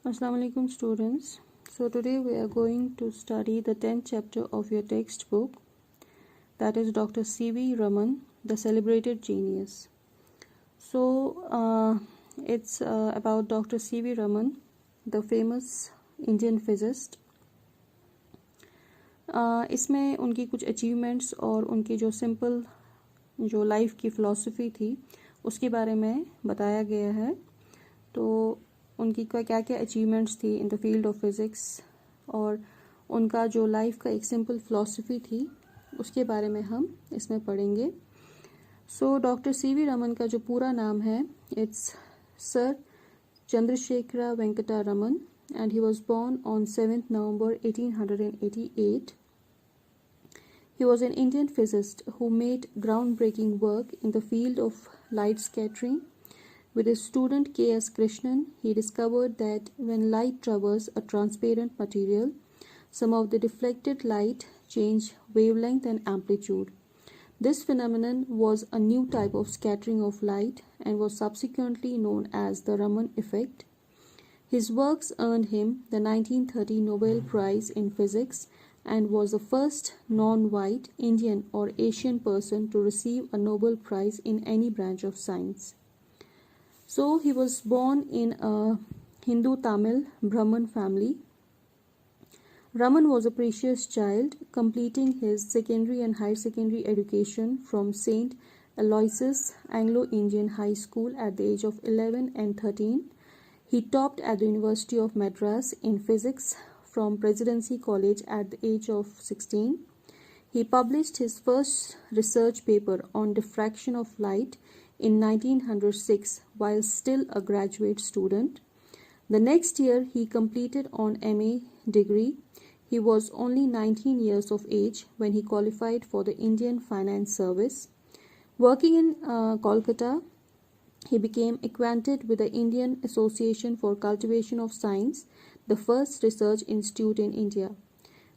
Assalamu alaikum students. So today we are going to study the 10th chapter of your textbook, that is Dr. C.V. Raman, the celebrated genius. So it's about Dr. C.V. Raman, the famous Indian physicist. इसमें उनकी कुछ achievements और उनकी जो simple जो life की philosophy थी उसके बारे में बताया गया है। तो उनकी क्या क्या अचीवमेंट्स थी in the field of physics और उनका जो लाइफ का एक सिंपल फ़िलॉसफी थी उसके बारे में हम इसमें पढ़ेंगे। So doctor C.V. रमन का जो पूरा नाम है it's sir Chandrashekhar Venkata Raman and he was born on 7th November 1888. He was an Indian physicist who made groundbreaking work in the field of light scattering. With his student K.S. Krishnan, he discovered that when light traverses a transparent material, some of the deflected light change wavelength and amplitude. This phenomenon was a new type of scattering of light and was subsequently known as the Raman effect. His works earned him the 1930 Nobel Prize in Physics and was the first non-white Indian or Asian person to receive a Nobel Prize in any branch of science. So he was born in a Hindu Tamil Brahmin family. Raman was a precious child, completing his secondary and higher secondary education from St. Aloysius Anglo-Indian High School at the age of 11 and 13. He topped at the University of Madras in physics from Presidency College at the age of 16. He published his first research paper on diffraction of light in 1906 while still a graduate student. The next year he completed an MA degree. He was only 19 years of age when he qualified for the Indian Finance Service. Working in Kolkata, he became acquainted with the Indian Association for Cultivation of Science, the first research institute in India.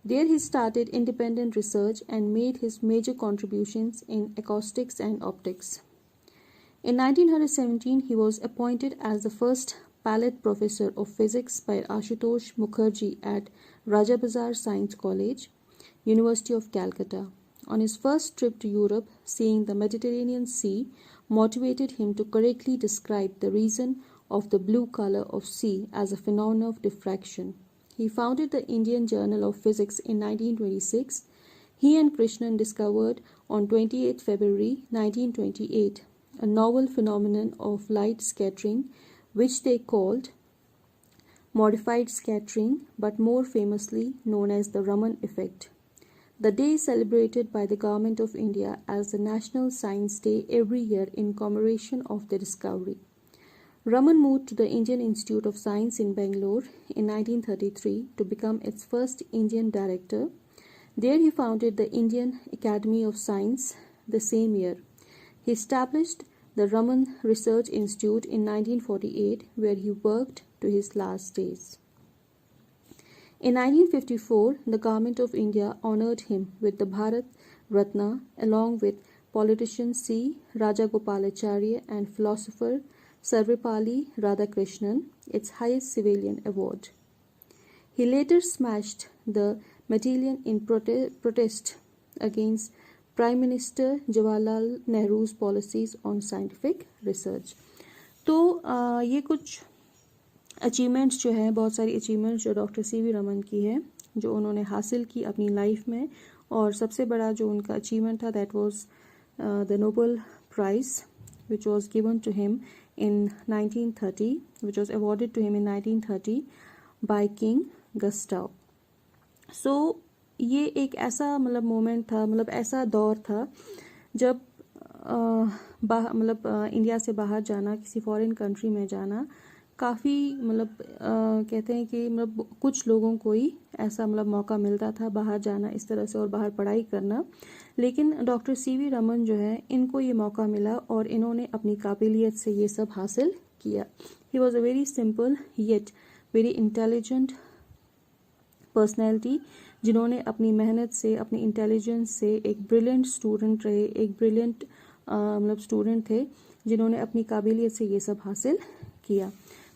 There he started independent research and made his major contributions in acoustics and optics. In 1917, he was appointed as the first Pallet Professor of Physics by Ashutosh Mukherjee at Rajabazar Science College, University of Calcutta. On his first trip to Europe, seeing the Mediterranean Sea motivated him to correctly describe the reason of the blue color of sea as a phenomenon of diffraction. He founded the Indian Journal of Physics in 1926. He and Krishnan discovered on 28 February 1928 a novel phenomenon of light scattering which they called modified scattering, but more famously known as the Raman effect. The day is celebrated by the Government of India as the National Science Day every year in commemoration of the discovery. Raman moved to the Indian Institute of Science in Bangalore in 1933 to become its first Indian director. There he founded the Indian Academy of Science the same year. He established the Raman Research Institute in 1948, where he worked to his last days. In 1954, the Government of India honoured him with the Bharat Ratna along with politician C. Rajagopalacharya and philosopher Sarvepalli Radhakrishnan, its highest civilian award. He later smashed the medallion in protest against Prime Minister Jawaharlal Nehru's policies on scientific research. तो ये कुछ achievements जो है, बहुत सारी achievements जो doctor C.V. Raman की है जो उन्होंने हासिल की अपनी लाइफ में, और सबसे बड़ा जो उनका अचीवमेंट था that was the Nobel prize which was given to him in 1930, which was awarded to him in 1930 by king Gustav. So ये एक ऐसा मोमेंट था, ऐसा दौर था जब इंडिया से बाहर जाना, किसी फॉरेन कंट्री में जाना काफ़ी कहते हैं कि कुछ लोगों को ही ऐसा मौका मिलता था बाहर जाना इस तरह से और बाहर पढ़ाई करना. लेकिन डॉक्टर C.V. रमन जो है इनको ये मौका मिला और इन्होंने अपनी काबिलियत से ये सब हासिल किया. He was a very simple yet very intelligent personality, जिन्होंने अपनी मेहनत से, अपनी इंटेलिजेंस से एक ब्रिलियंट स्टूडेंट रहे, एक ब्रिलियंट स्टूडेंट थे जिन्होंने अपनी काबिलियत से ये सब हासिल किया.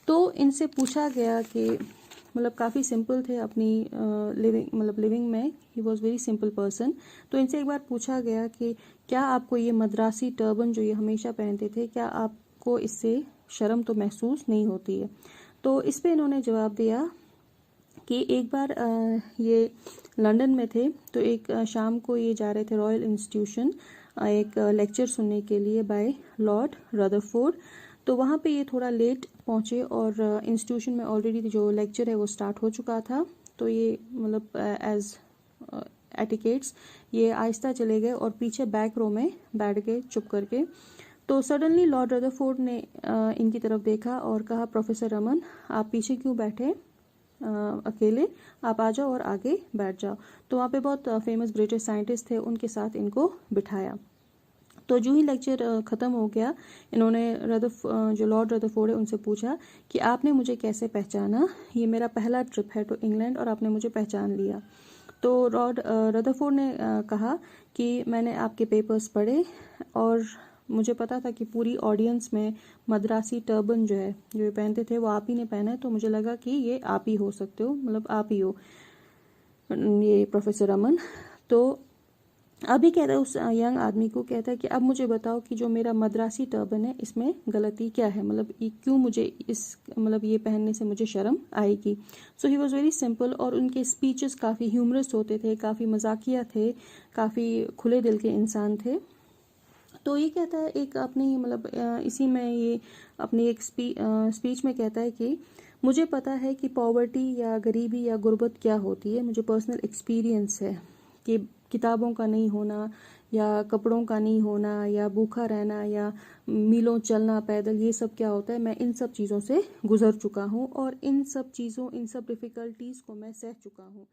तो इनसे पूछा गया कि मतलब काफ़ी सिंपल थे अपनी लिविंग में, he was very simple person. तो इनसे एक बार पूछा गया कि क्या आपको ये मद्रासी टर्बन जो ये हमेशा पहनते थे, क्या आपको इससे शर्म तो महसूस नहीं होती है? तो इस पे इन्होंने जवाब दिया कि एक बार ये लंदन में थे, तो एक शाम को ये जा रहे थे रॉयल इंस्टीट्यूशन एक लेक्चर सुनने के लिए बाय लॉर्ड रदरफोर्ड। तो वहाँ पे ये थोड़ा लेट पहुँचे और इंस्टीट्यूशन में ऑलरेडी जो लेक्चर है वो स्टार्ट हो चुका था। तो ये मतलब एज एटिकेट्स ये आहिस्ता चले गए और पीछे बैक रो में बैठ गए चुप करके। तो सडनली लॉर्ड रदरफोर्ड ने इनकी तरफ देखा और कहा, प्रोफेसर रमन आप पीछे क्यों बैठे अकेले, आप आ जाओ और आगे बैठ जाओ। तो वहाँ पे बहुत फेमस ब्रिटिश साइंटिस्ट थे, उनके साथ इनको बिठाया। तो जो ही लेक्चर ख़त्म हो गया, इन्होंने जो लॉर्ड रदरफोर्ड है उनसे पूछा कि आपने मुझे कैसे पहचाना, ये मेरा पहला ट्रिप है टू इंग्लैंड और आपने मुझे पहचान लिया। तो लॉर्ड रदरफोर्ड ने कहा कि मैंने आपके पेपर्स पढ़े और मुझे पता था कि पूरी ऑडियंस में मद्रासी टर्बन जो है जो ये पहनते थे वो आप ही ने पहना है, तो मुझे लगा कि ये आप ही हो सकते हो, मतलब आप ही हो ये प्रोफेसर रमन। तो अभी कहता है उस यंग आदमी को, कहता है कि अब मुझे बताओ कि जो मेरा मद्रासी टर्बन है इसमें गलती क्या है, मतलब क्यों मुझे इस मतलब ये पहनने से मुझे शर्म आएगी। सो ही वॉज वेरी सिंपल और उनके स्पीचेस काफ़ी ह्यूमरस होते थे, काफ़ी मजाकिया थे, काफ़ी खुले दिल के इंसान थे। तो ये कहता है एक अपनी मतलब इसी में ये अपनी एक स्पीच में कहता है कि मुझे पता है कि पॉवर्टी या गरीबी या गुर्बत क्या होती है, मुझे पर्सनल एक्सपीरियंस है कि किताबों का नहीं होना या कपड़ों का नहीं होना या भूखा रहना या मीलों चलना पैदल, ये सब क्या होता है, मैं इन सब चीज़ों से गुजर चुका हूँ और इन सब डिफ़िकल्टीज़ को मैं सह चुका हूँ।